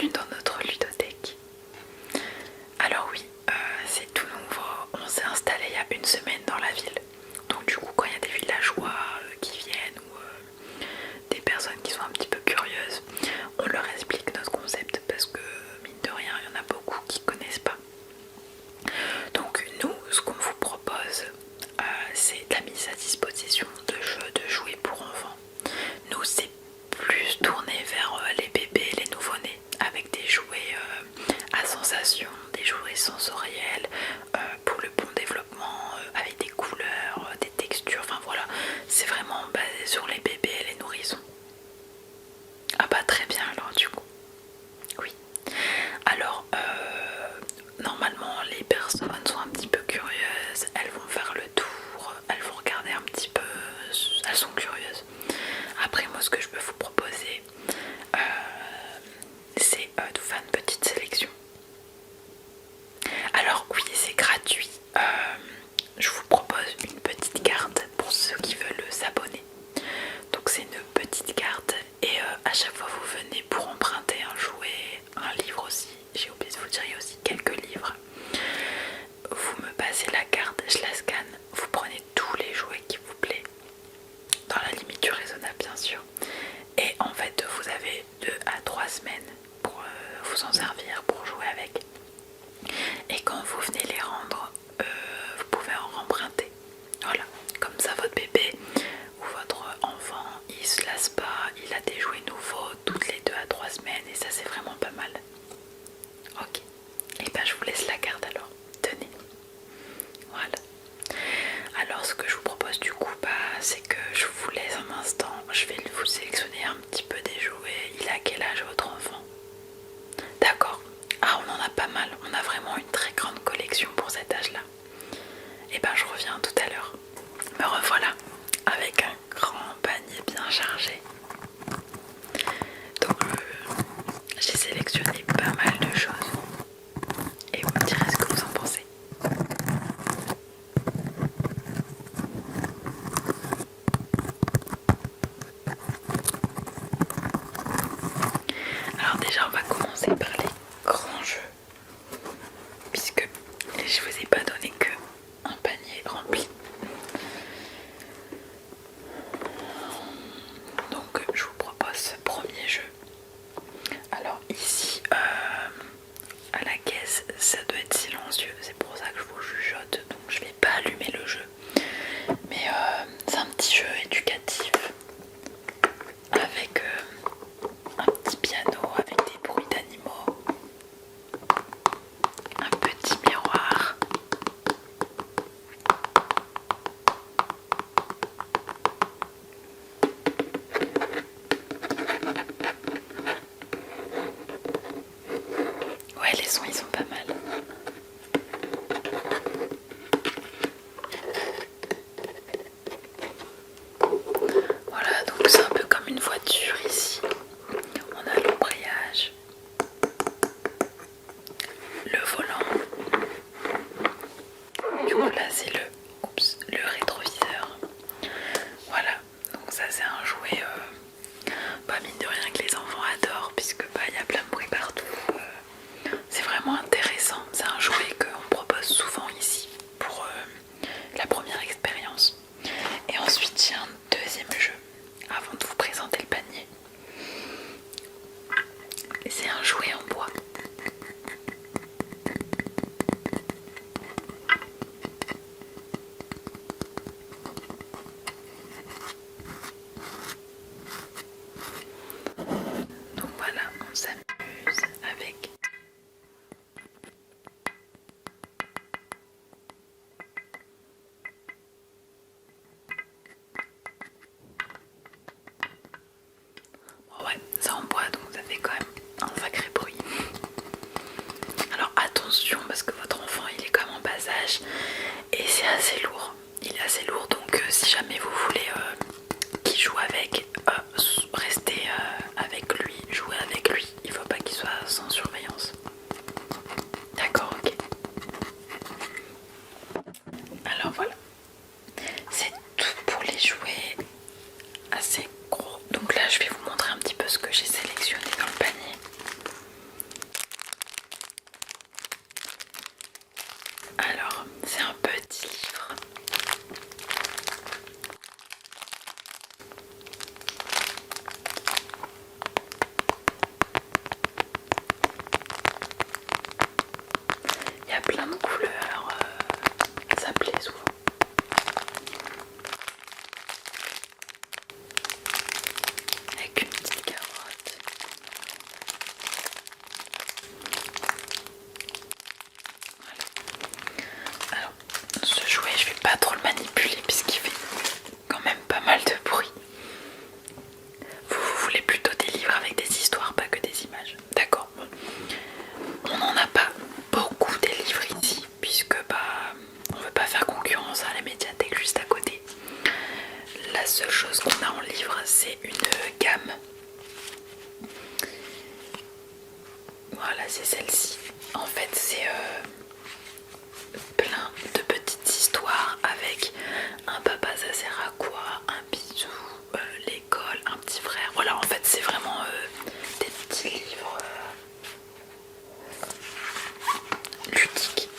bienvenue dans notre ludothèque. Alors oui, c'est tout nouveau, on s'est installé il y a une semaine dans la ville. Donc du coup quand il y a des villageois qui viennent ou des personnes qui sont un petit peu curieuses, on leur explique notre concept parce que mine de rien il y en a beaucoup qui connaissent pas. Donc nous, ce qu'on vous propose, c'est la mise à disposition de jeux, de jouets pour enfants. Nous c'est plus tourné vers les bébés, les nouveau-nés, avec des jouets à sensation, des jouets sensoriels pour le bon développement, avec des couleurs, des textures, enfin voilà, c'est vraiment basé sur les bébés et les nourrissons. Ah bah très bien alors du coup, oui. Alors normalement les personnes sont un petit peu curieuses, elles vont faire le tour, elles vont regarder un petit peu, elles sont curieuses. Après moi ce que je peux vous proposer, c'est de vous faire une petite sélection. Alors oui, c'est gratuit. Je vous propose une petite carte pour ceux qui veulent s'abonner. Donc c'est une petite carte et à chaque fois vous venez pour emprunter un jouet, un livre aussi. J'ai oublié de vous dire, il y a aussi quelques livres. Vous me passez la carte, je la scanne, vous prenez tous les jouets qui vous plaît, dans la limite du raisonnable bien sûr. Et en fait vous avez 2 à 3 semaines pour vous en servir, pour jouer avec. Et quand vous venez les rendre, vous pouvez en remprunter. Voilà, comme ça votre bébé ou votre enfant, il se lasse pas, il a des jouets nouveaux toutes les 2 à 3 semaines et ça c'est vraiment pas mal. Ok, et ben je vous laisse la carte alors, tenez. Voilà. Alors ce que je vous propose du coup, c'est que je vous laisse un instant, je vais vous sélectionner un petit peu des jouets. Il a quel âge votre enfant? D'accord. Ah, on en a pas mal, on a vraiment une très grande collection pour cet âge là. Et ben je reviens tout à l'heure. Me revoilà avec un grand panier bien chargé. Donc j'ai sélectionné pas mal de choses et vous me direz ce que vous en pensez. Alors déjà on va commencer par les grands jeux, puisque je vous ai pas donné que un panier rempli. Donc je vous propose ce premier jeu. Alors ici à la caisse ça doit être silencieux, c'est pour ça que je vous chuchote, donc je vais pas allumer le jeu. Mais c'est un petit jeu éducatif avec un petit piano avec des bruits d'animaux, un petit miroir. Ouais, les sons ils sont pas mal. Voilà, donc c'est un peu comme une voiture ici. On a l'embrayage, le volant. Du coup là c'est le rétroviseur. Voilà, donc ça c'est un jouet mine de rien que les enfants adorent, puisque il y a plein de bruit partout. C'est vraiment intéressant, c'est un jouet qu'on propose souvent ici pour la première expérience. Et ensuite j'ai un deuxième jeu avant de vous présenter le panier. C'est un jouet en bois. Donc voilà, on s'amuse avec. Bon ouais, c'est en bois donc ça fait quand même un sacré bruit. Voilà, c'est celle-ci. En fait, c'est plein de petites histoires avec un papa ça sert à quoi, un bisou, l'école, un petit frère. Voilà, en fait, c'est vraiment des petits livres ludiques.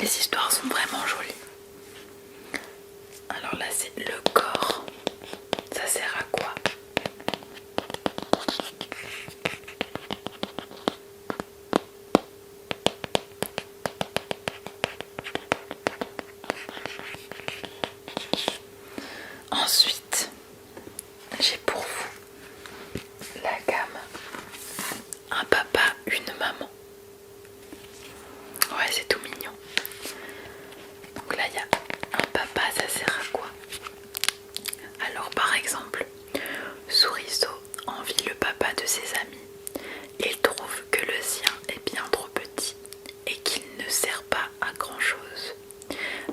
Les histoires sont vraiment jolies. Alors là, c'est le corps. Ça sert à quoi? Ensuite, j'ai pour vous la gamme un papa, une maman. Ouais, c'est tout mignon. Donc là, il y a un papa, ça sert à quoi? Alors par exemple, Souriceau envie le papa de ses amis. Il trouve que le sien est bien trop petit et qu'il ne sert pas à grand chose.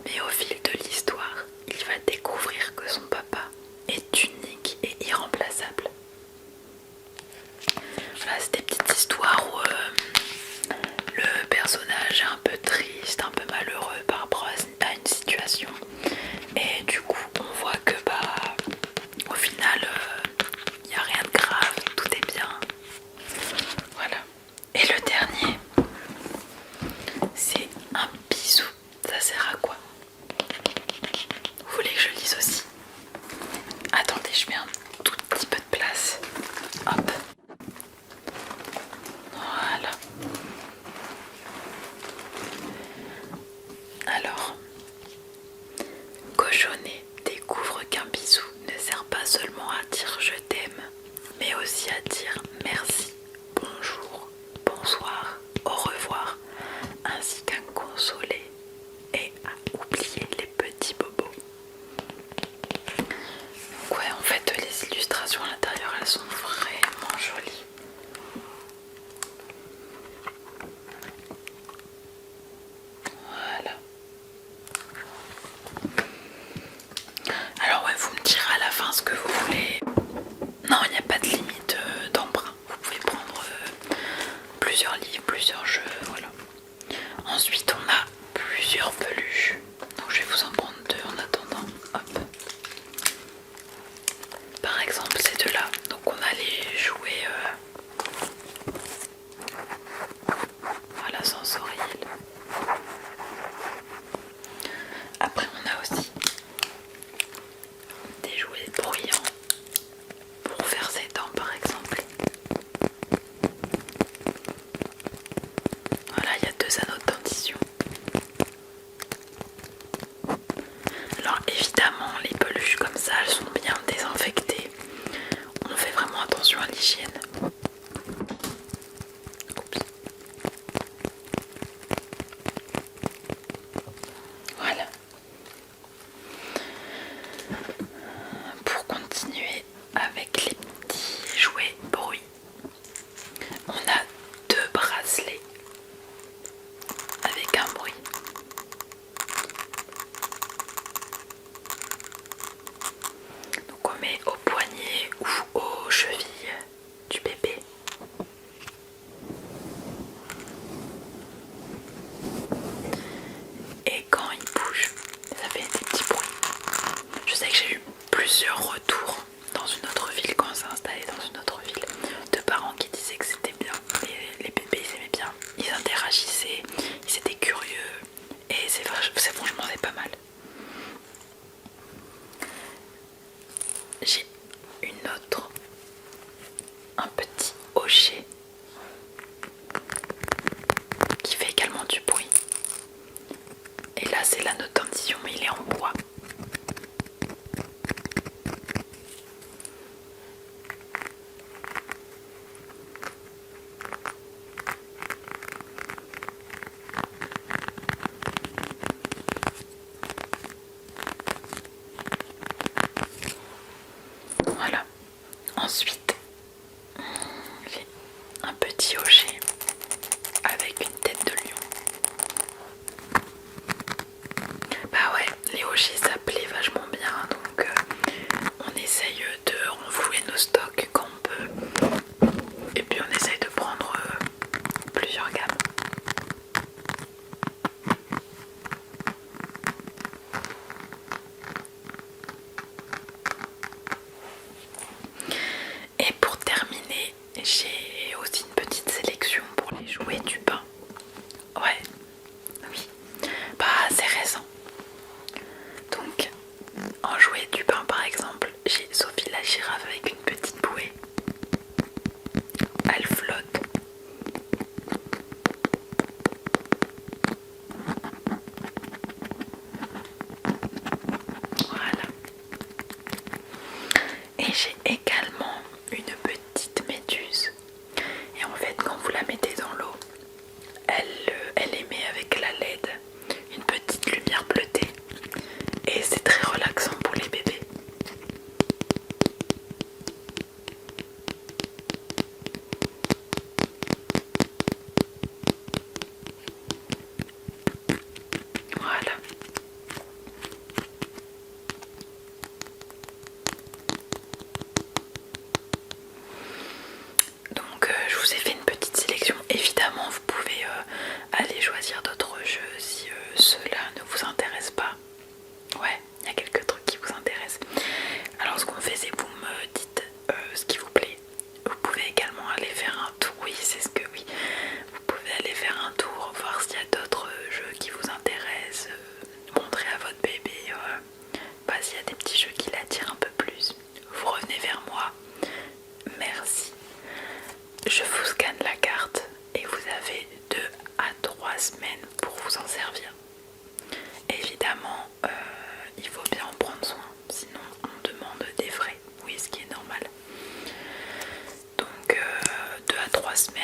Mais au fil de l'histoire, il va découvrir que son papa est unique et irremplaçable. Voilà, c'est des petites histoires où le personnage est un peu triste, un peu malheureux par rapport à une situation. Et du coup, on voit que au final, il n'y a rien de grave, tout est bien. Voilà. Et le dernier, c'est un bisou. Ça sert à quoi? Vous voulez que je lise aussi? Attendez, je mets un tout petit peu de place. Hop. Voilà. Alors, Cochonnet découvre qu'un bisou ne sert pas seulement à dire je t'aime, mais aussi à dire merci, bonjour, bonsoir, au revoir, ainsi qu'à consoler et à oublier les petits bobos. Donc ouais, en fait, les illustrations à l'intérieur, elles sont vraiment jolies. Voilà. Alors ouais, vous me direz à la fin ce que vous voulez. Non, il n'y a pas de limite d'emprunt. Vous pouvez prendre plusieurs livres, plusieurs jeux, voilà. Ensuite, on a plusieurs peluches. Donc je vais vous en prendre deux en attendant. Hop. Par exemple, ces deux-là. Donc on a les jouets voilà, sensoriels. Après, on a aussi des jouets bruyants pour faire ses dents, par exemple. Voilà, il y a deux anneaux de dentition. Alors évidemment, les peluches comme ça, elles sont bien désinfectées. On fait vraiment attention à l'hygiène. Voilà. Pour continuer avec les petits jouets bruits, on a deux bracelets avec un bruit. Donc on met au poignet ou aux chevilles du bébé. Et quand il bouge, ça fait des petits bruits. Je sais que j'ai eu plusieurs retours dans une autre ville, quand on s'est installé dans une autre ville, de parents qui disaient que c'était bien. Les bébés ils aimaient bien, ils interagissaient, ils étaient curieux. Et c'est franchement c'est pas mal. J'ai une autre, un petit hochet qui fait également du bruit. Et là c'est l'anneau de dentition, mais il est en bois. Voilà. Ensuite, j'ai j'ai aussi une petite sélection pour les jouets du pain. Ouais, oui, bah c'est récent. Donc en jouet du pain par exemple, j'ai Sophie la girafe avec une petite bouée. Elle flotte. Voilà. Et j'ai également une petite méduse. Et en fait quand vous la mettez dans l'eau, elle émet avec la LED une petite lumière bleutée. Et c'est très relaxant pour les bébés. Voilà. Donc je vous ai fait une petite sélection. Évidemment vous pouvez aller choisir d'autres jeux si ceux-là ne vous intéressent pas. Ouais, il y a quelques trucs qui vous intéressent. Alors ce qu'on fait, c'est vous me dites ce qui vous plaît. Vous pouvez également aller faire un tour. Oui, c'est ce que oui. Vous pouvez aller faire un tour, voir s'il y a d'autres jeux qui vous intéressent, montrer à votre bébé s'il y a des petits jeux qui l'attirent un peu plus. Vous revenez vers moi. Merci. Je vous scanne la carte et vous avez 2 à 3 semaines pour vous en servir. Évidemment, il faut bien en prendre soin, sinon on demande des frais. Oui, ce qui est normal. Donc 2 à 3 semaines.